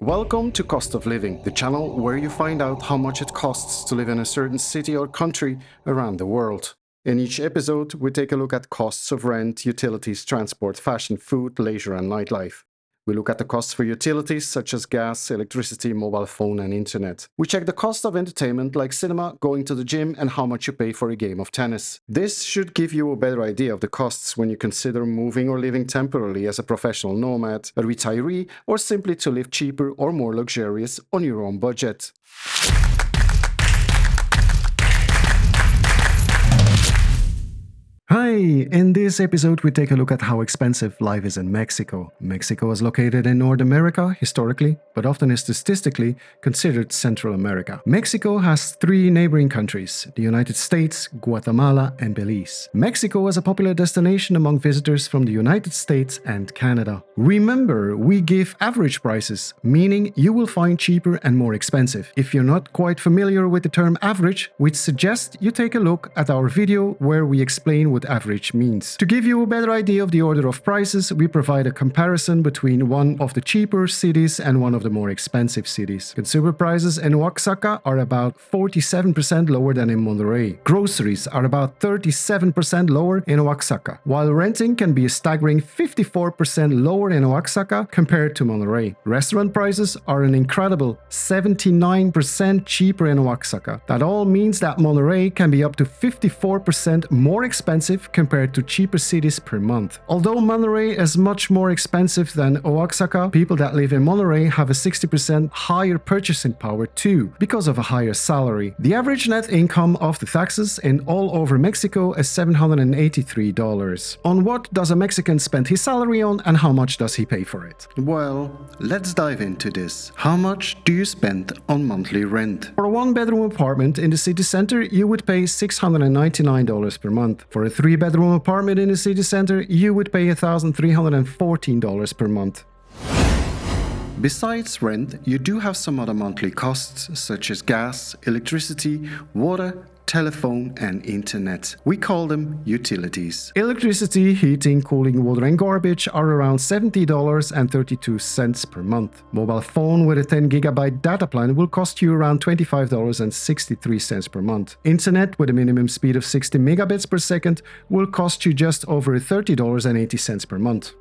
Welcome to Cost of Living, the channel where you find out how much it costs to live in a certain city or country around the world. In each episode, we take a look at costs of rent, utilities, transport, fashion, food, leisure, and nightlife. We look at the costs for utilities such as gas, electricity, mobile phone, and internet. We check the cost of entertainment like cinema, going to the gym, and how much you pay for a game of tennis. This should give you a better idea of the costs when you consider moving or living temporarily as a professional nomad, a retiree, or simply to live cheaper or more luxurious on your own budget. Hi! In this episode we take a look at how expensive life is in Mexico. Mexico is located in North America, historically, but often is statistically considered Central America. Mexico has three neighboring countries, the United States, Guatemala, and Belize. Mexico is a popular destination among visitors from the United States and Canada. Remember, we give average prices, meaning you will find cheaper and more expensive. If you're not quite familiar with the term average, we'd suggest you take a look at our video where we explain what average means. To give you a better idea of the order of prices, we provide a comparison between one of the cheaper cities and one of the more expensive cities. Consumer prices in Oaxaca are about 47% lower than in Monterrey. Groceries are about 37% lower in Oaxaca, while renting can be a staggering 54% lower in Oaxaca compared to Monterrey. Restaurant prices are an incredible 79% cheaper in Oaxaca. That all means that Monterrey can be up to 54% more expensive compared to cheaper cities per month. Although Monterrey is much more expensive than Oaxaca, people that live in Monterrey have a 60% higher purchasing power too, because of a higher salary. The average net income after taxes in all over Mexico is $783. On what does a Mexican spend his salary on, and how much does he pay for it? Well, let's dive into this. How much do you spend on monthly rent? For a one-bedroom apartment in the city center, you would pay $699 per month. For a three-bedroom apartment in the city center, you would pay $1,314 per month. Besides rent, you do have some other monthly costs such as gas, electricity, water, telephone, and internet. We call them utilities. Electricity, heating, cooling, water, and garbage are around $70.32 per month. Mobile phone with a 10 GB data plan will cost you around $25.63 per month. Internet with a minimum speed of 60 megabits per second will cost you just over $30.80 per month.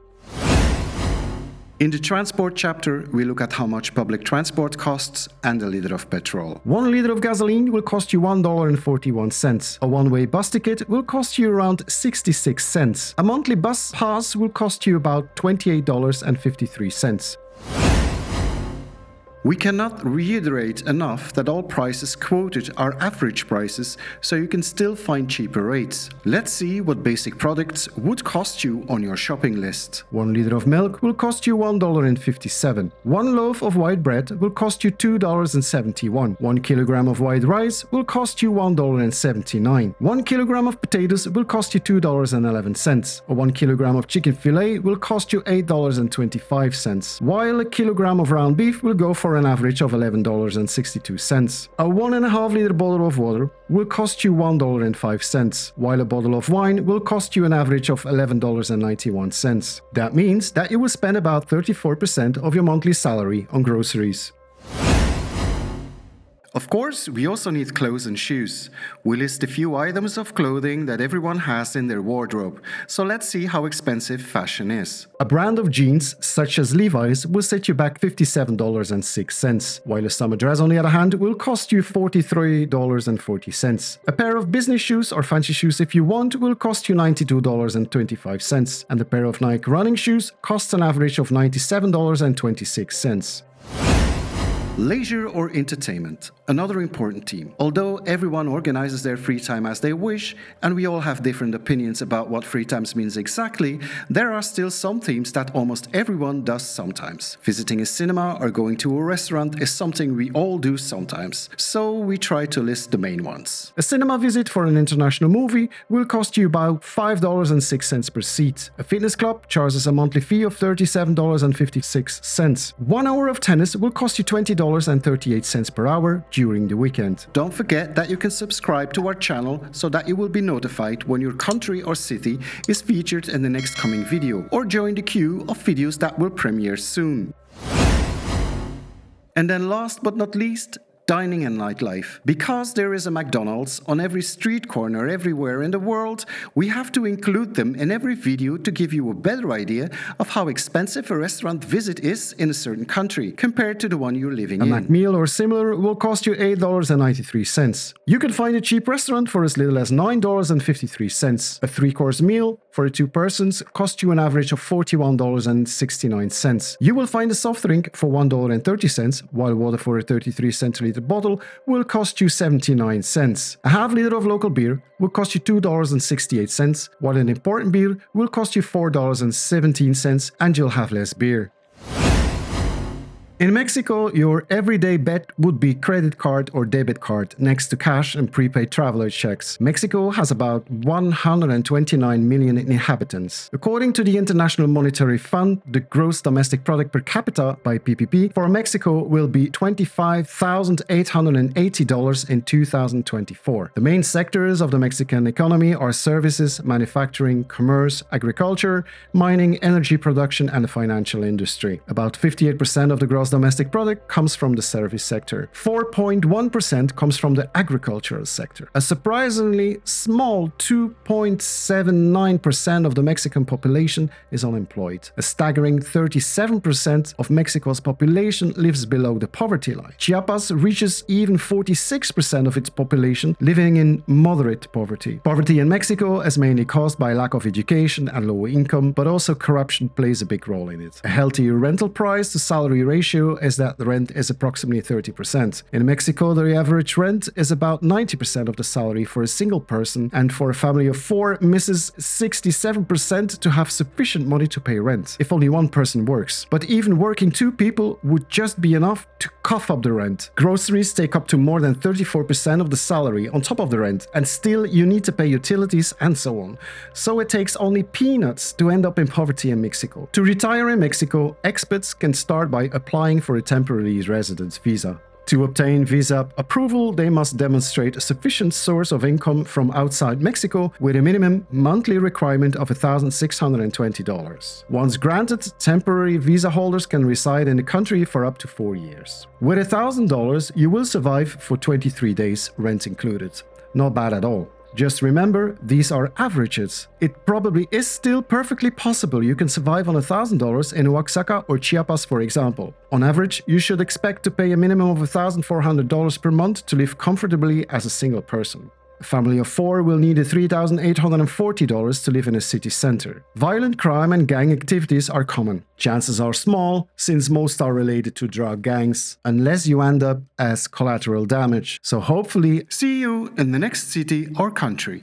In the transport chapter, we look at how much public transport costs and a liter of petrol. 1 liter of gasoline will cost you $1.41. A one-way bus ticket will cost you around 66 cents. A monthly bus pass will cost you about $28.53. We cannot reiterate enough that all prices quoted are average prices, so you can still find cheaper rates. Let's see what basic products would cost you on your shopping list. 1 liter of milk will cost you $1.57. 1 loaf of white bread will cost you $2.71. 1 kilogram of white rice will cost you $1.79. 1 kilogram of potatoes will cost you $2.11. 1 kilogram of chicken fillet will cost you $8.25, while a kilogram of round beef will go for an average of $11.62. A 1.5 liter bottle of water will cost you $1.05, while a bottle of wine will cost you an average of $11.91. That means that you will spend about 34% of your monthly salary on groceries. Of course, we also need clothes and shoes. We list a few items of clothing that everyone has in their wardrobe, so let's see how expensive fashion is. A brand of jeans, such as Levi's, will set you back $57.06, while a summer dress, on the other hand, will cost you $43.40. A pair of business shoes, or fancy shoes if you want, will cost you $92.25, and a pair of Nike running shoes costs an average of $97.26. Leisure or entertainment, another important theme. Although everyone organizes their free time as they wish, and we all have different opinions about what free time means exactly, there are still some themes that almost everyone does sometimes. Visiting a cinema or going to a restaurant is something we all do sometimes, so we try to list the main ones. A cinema visit for an international movie will cost you about $5.06 per seat. A fitness club charges a monthly fee of $37.56. 1 hour of tennis will cost you $20.38 per hour during the weekend. Don't forget that you can subscribe to our channel so that you will be notified when your country or city is featured in the next coming video, or join the queue of videos that will premiere soon. And then last but not least, dining and nightlife. Because there is a McDonald's on every street corner everywhere in the world, we have to include them in every video to give you a better idea of how expensive a restaurant visit is in a certain country compared to the one you're living in. A McMeal or similar will cost you $8.93. You can find a cheap restaurant for as little as $9.53. A 3-course meal for 2 persons costs you an average of $41.69. You will find a soft drink for $1.30, while water for a 33 centiliter bottle will cost you 79 cents. A half liter of local beer will cost you $2.68, while an imported beer will cost you $4.17, and you'll have less beer. In Mexico, your everyday bet would be credit card or debit card next to cash and prepaid traveler checks. Mexico has about 129 million inhabitants. According to the International Monetary Fund, the gross domestic product per capita by PPP for Mexico will be $25,880 in 2024. The main sectors of the Mexican economy are services, manufacturing, commerce, agriculture, mining, energy production, and the financial industry. About 58% of the gross domestic product comes from the service sector. 4.1% comes from the agricultural sector. A surprisingly small 2.79% of the Mexican population is unemployed. A staggering 37% of Mexico's population lives below the poverty line. Chiapas reaches even 46% of its population living in moderate poverty. Poverty in Mexico is mainly caused by lack of education and low income, but also corruption plays a big role in it. A healthy rental price to salary ratio is that the rent is approximately 30%. In Mexico, the average rent is about 90% of the salary for a single person, and for a family of 4 misses 67% to have sufficient money to pay rent, if only one person works. But even working 2 people would just be enough to cough up the rent. Groceries take up to more than 34% of the salary on top of the rent, and still you need to pay utilities and so on. So it takes only peanuts to end up in poverty in Mexico. To retire in Mexico, expats can start by applying for a temporary residence visa. To obtain visa approval, they must demonstrate a sufficient source of income from outside Mexico with a minimum monthly requirement of $1,620. Once granted, temporary visa holders can reside in the country for up to 4 years. With $1,000, you will survive for 23 days, rent included. Not bad at all. Just remember, these are averages. It probably is still perfectly possible you can survive on $1,000 in Oaxaca or Chiapas, for example. On average, you should expect to pay a minimum of $1,400 per month to live comfortably as a single person. A family of 4 will need $3,840 to live in a city center. Violent crime and gang activities are common. Chances are small, since most are related to drug gangs, unless you end up as collateral damage. So hopefully, see you in the next city or country.